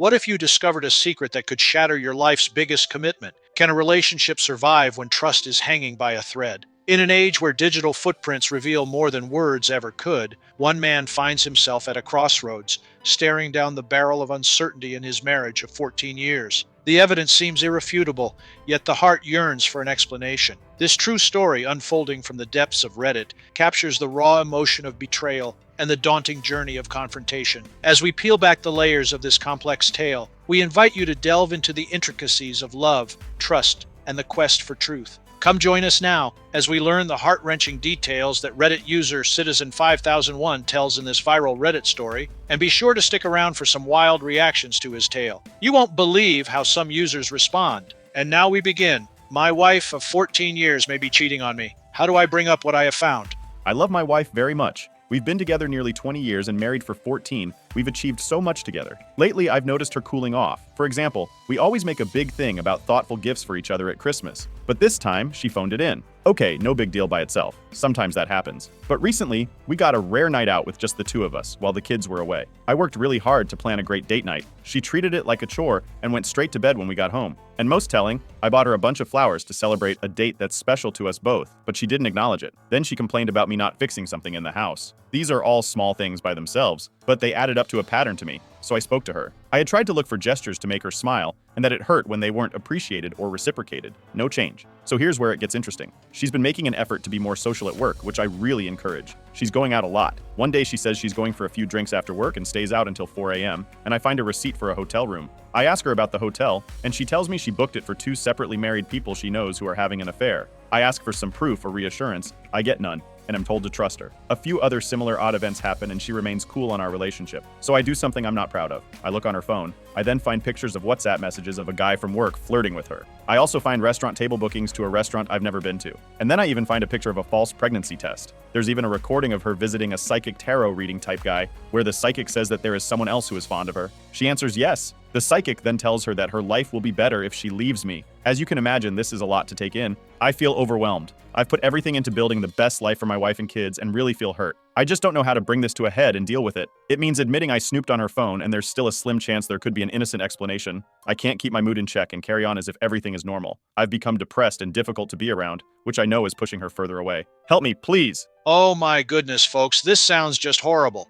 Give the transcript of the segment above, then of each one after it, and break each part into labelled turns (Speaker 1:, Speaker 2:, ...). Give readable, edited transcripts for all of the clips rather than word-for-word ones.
Speaker 1: What if you discovered a secret that could shatter your life's biggest commitment? Can a relationship survive when trust is hanging by a thread? In an age where digital footprints reveal more than words ever could, one man finds himself at a crossroads, staring down the barrel of uncertainty in his marriage of 14 years. The evidence seems irrefutable, yet the heart yearns for an explanation. This true story, unfolding from the depths of Reddit, captures the raw emotion of betrayal and the daunting journey of confrontation. As we peel back the layers of this complex tale, we invite you to delve into the intricacies of love, trust, and the quest for truth. Come join us now as we learn the heart-wrenching details that Reddit user Citizen5001 tells in this viral Reddit story, and be sure to stick around for some wild reactions to his tale. You won't believe how some users respond. And now we begin. My wife of 14 years may be cheating on me. How do I bring up what I have found?
Speaker 2: I love my wife very much. We've been together nearly 20 years and married for 14. We've achieved so much together. Lately, I've noticed her cooling off. For example, we always make a big thing about thoughtful gifts for each other at Christmas. But this time, she phoned it in. Okay, no big deal by itself. Sometimes that happens. But recently, we got a rare night out with just the two of us while the kids were away. I worked really hard to plan a great date night. She treated it like a chore and went straight to bed when we got home. And most telling, I bought her a bunch of flowers to celebrate a date that's special to us both, but she didn't acknowledge it. Then she complained about me not fixing something in the house. These are all small things by themselves, but they added up to a pattern to me, so I spoke to her. I had tried to look for gestures to make her smile, and that it hurt when they weren't appreciated or reciprocated. No change. So here's where it gets interesting. She's been making an effort to be more social at work, which I really encourage. She's going out a lot. One day she says she's going for a few drinks after work and stays out until 4 a.m., and I find a receipt for a hotel room. I ask her about the hotel, and she tells me she booked it for two separately married people she knows who are having an affair. I ask for some proof or reassurance. I get none, and I'm told to trust her. A few other similar odd events happen and she remains cool on our relationship. So I do something I'm not proud of. I look on her phone. I then find pictures of WhatsApp messages of a guy from work flirting with her. I also find restaurant table bookings to a restaurant I've never been to. And then I even find a picture of a false pregnancy test. There's even a recording of her visiting a psychic tarot reading type guy, where the psychic says that there is someone else who is fond of her. She answers yes. The psychic then tells her that her life will be better if she leaves me. As you can imagine, this is a lot to take in. I feel overwhelmed. I've put everything into building the best life for my wife and kids and really feel hurt. I just don't know how to bring this to a head and deal with it. It means admitting I snooped on her phone, and there's still a slim chance there could be an innocent explanation. I can't keep my mood in check and carry on as if everything is normal. I've become depressed and difficult to be around, which I know is pushing her further away. Help me, please.
Speaker 1: Oh my goodness, folks, this sounds just horrible.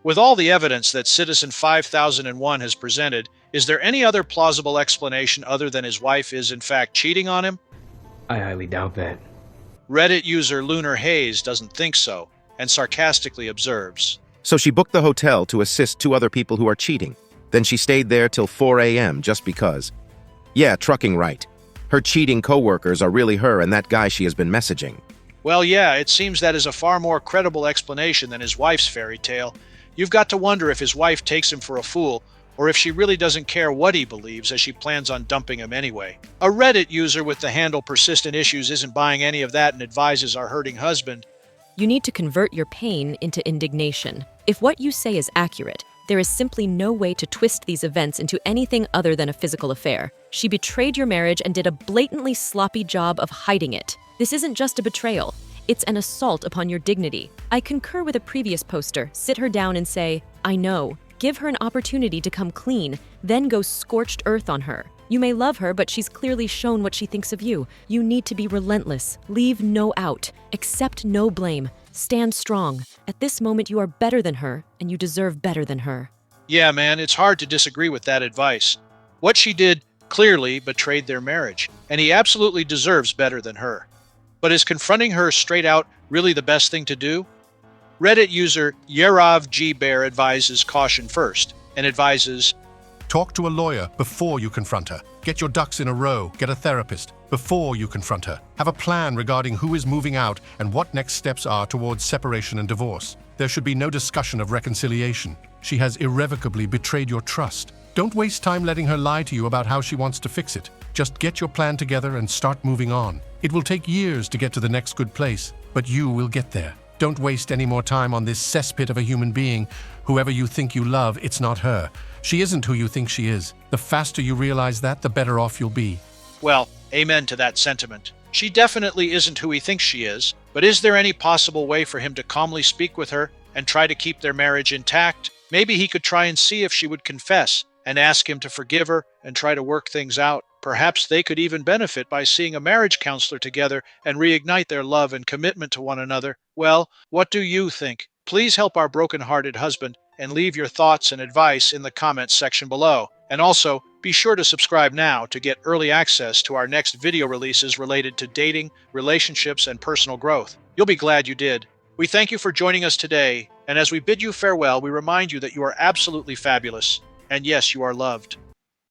Speaker 1: With all the evidence that Citizen 5001 has presented, is there any other plausible explanation other than his wife is in fact cheating on him?
Speaker 3: I highly doubt that.
Speaker 1: Reddit user Lunar Hayes doesn't think so, and sarcastically observes,
Speaker 4: So she booked the hotel to assist two other people who are cheating. Then she stayed there till 4 a.m. just because. Yeah, trucking right. Her cheating coworkers are really her and that guy she has been messaging.
Speaker 1: well, yeah, it seems that is a far more credible explanation than his wife's fairy tale. You've got to wonder if his wife takes him for a fool, or if she really doesn't care what he believes as she plans on dumping him anyway. A Reddit user with the handle persistent issues isn't buying any of that and advises our hurting husband,
Speaker 5: You need to convert your pain into indignation. If what you say is accurate, there is simply no way to twist these events into anything other than a physical affair. She betrayed your marriage and did a blatantly sloppy job of hiding it. This isn't just a betrayal. It's an assault upon your dignity. I concur with a previous poster. Sit her down and say, I know. Give her an opportunity to come clean, then go scorched earth on her. You may love her, but she's clearly shown what she thinks of you. You need to be relentless. Leave no out. Accept no blame. Stand strong. At this moment, you are better than her, and you deserve better than her.
Speaker 1: Yeah, man, it's hard to disagree with that advice. What she did clearly betrayed their marriage, and he absolutely deserves better than her. But is confronting her straight out really the best thing to do? Reddit user Yerov G. Bear advises caution first, and advises,
Speaker 6: Talk to a lawyer before you confront her. Get your ducks in a row. Get a therapist before you confront her. Have a plan regarding who is moving out and what next steps are towards separation and divorce. There should be no discussion of reconciliation. She has irrevocably betrayed your trust. Don't waste time letting her lie to you about how she wants to fix it. Just get your plan together and start moving on. It will take years to get to the next good place, but you will get there. Don't waste any more time on this cesspit of a human being. Whoever you think you love, it's not her. She isn't who you think she is. The faster you realize that, the better off you'll be.
Speaker 1: well, amen to that sentiment. She definitely isn't who he thinks she is, but is there any possible way for him to calmly speak with her and try to keep their marriage intact? Maybe he could try and see if she would confess and ask him to forgive her and try to work things out. Perhaps they could even benefit by seeing a marriage counselor together and reignite their love and commitment to one another. Well, what do you think? Please help our broken-hearted husband and leave your thoughts and advice in the comments section below. And also, be sure to subscribe now to get early access to our next video releases related to dating, relationships, and personal growth. You'll be glad you did. We thank you for joining us today, and as we bid you farewell, we remind you that you are absolutely fabulous, and yes, you are loved.